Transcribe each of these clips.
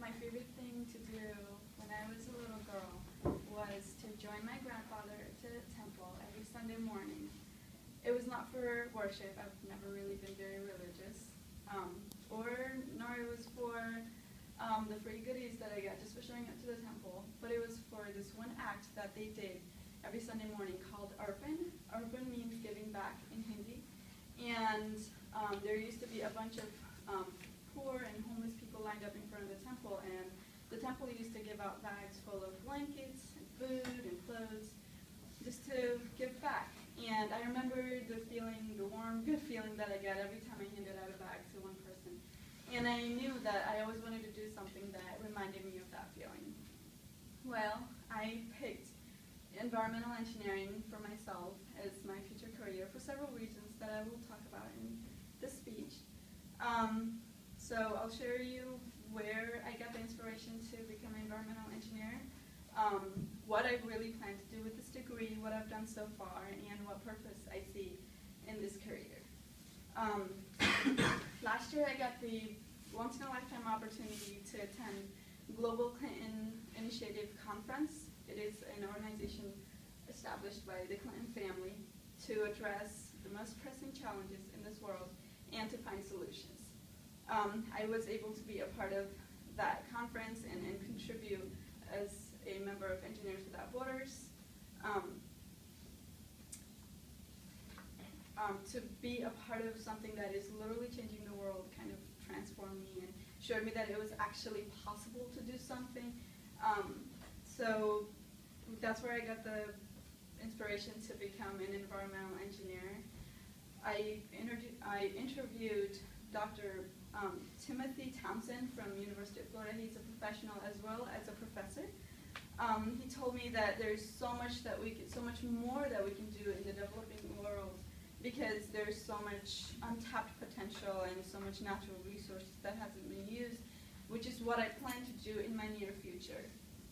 my favorite thing to do when I was a little girl was to join my grandfather to the temple every Sunday morning. It was not for worship. I've never really been very religious, nor it was for the free goodies that I got just for showing up to the temple, but it was for this one act that they did every Sunday morning called Arpan. Arpan means giving back in Hindi, and there used to be a bunch of poor and homeless people lined up in front of the temple, and the temple used to give out bags full of blankets and food and clothes just to give back. And I remember the feeling, the warm, good feeling that I got every time I handed out a bag to one person. And I knew that I always wanted to do something that reminded me of that feeling. Well, I picked environmental engineering for myself as my future career for several reasons that I will talk about in this speech. So I'll share you where I got the inspiration to become an environmental engineer, what I really plan to do with this degree, what I've done so far, and what purpose I see in this career. Last year I got the once-in-a-lifetime opportunity to attend Global Clinton Initiative Conference. It is an organization established by the Clinton family to address the most pressing challenges in this world and to find solutions. I was able to be a part of that conference and contribute as a member of Engineers Without Borders. To be a part of something that is literally changing the world kind of transformed me and showed me that it was actually possible to do something. So that's where I got the inspiration to become an environmental engineer. I interviewed Dr. Timothy Townsend from University of Florida. He's a professional as well as a professor. He told me that there's so much more that we can do in the developing world because there's so much untapped potential and so much natural resources that hasn't been used, which is what I plan to do in my near future.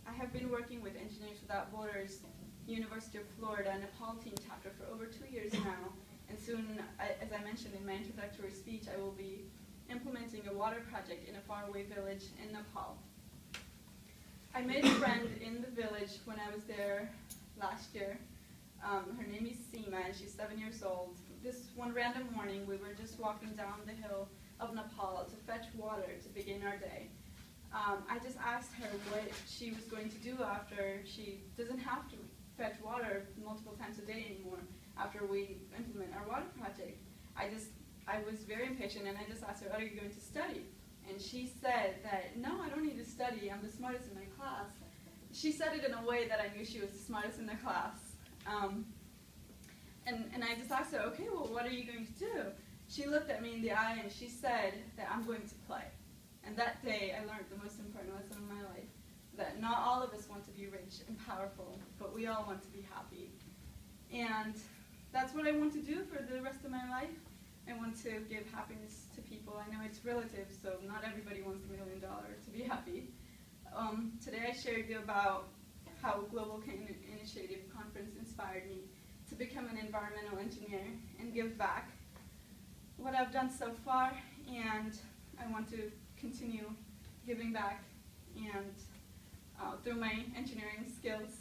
I have been working with Engineers Without Borders, University of Florida, Nepal-Team chapter for over 2 years now, and soon, as I mentioned in my introductory speech, I will be implementing a water project in a faraway village in Nepal. I made a friend in the village when I was there last year. Her name is Seema, and she's 7 years old. This one random morning, we were just walking down the hill of Nepal to fetch water to begin our day. I just asked her what she was going to do after she doesn't have to fetch water multiple times a day anymore after we implement our water project. I was very impatient, and I just asked her, are you going to study? And she said that, no, I don't need to study. I'm the smartest in my class. She said it in a way that I knew she was the smartest in the class. And I just asked her, okay, well, what are you going to do? She looked at me in the eye and she said that I'm going to play. And that day I learned the most important lesson in my life, that not all of us want to be rich and powerful, but we all want to be happy. And that's what I want to do for the rest of my life. I want to give happiness to people. I know it's relative, so not everybody wants $1 million to be happy. Today I shared you about how Global Clinton Initiative Conference inspired me to become an environmental engineer and give back what I've done so far, and I want to continue giving back and through my engineering skills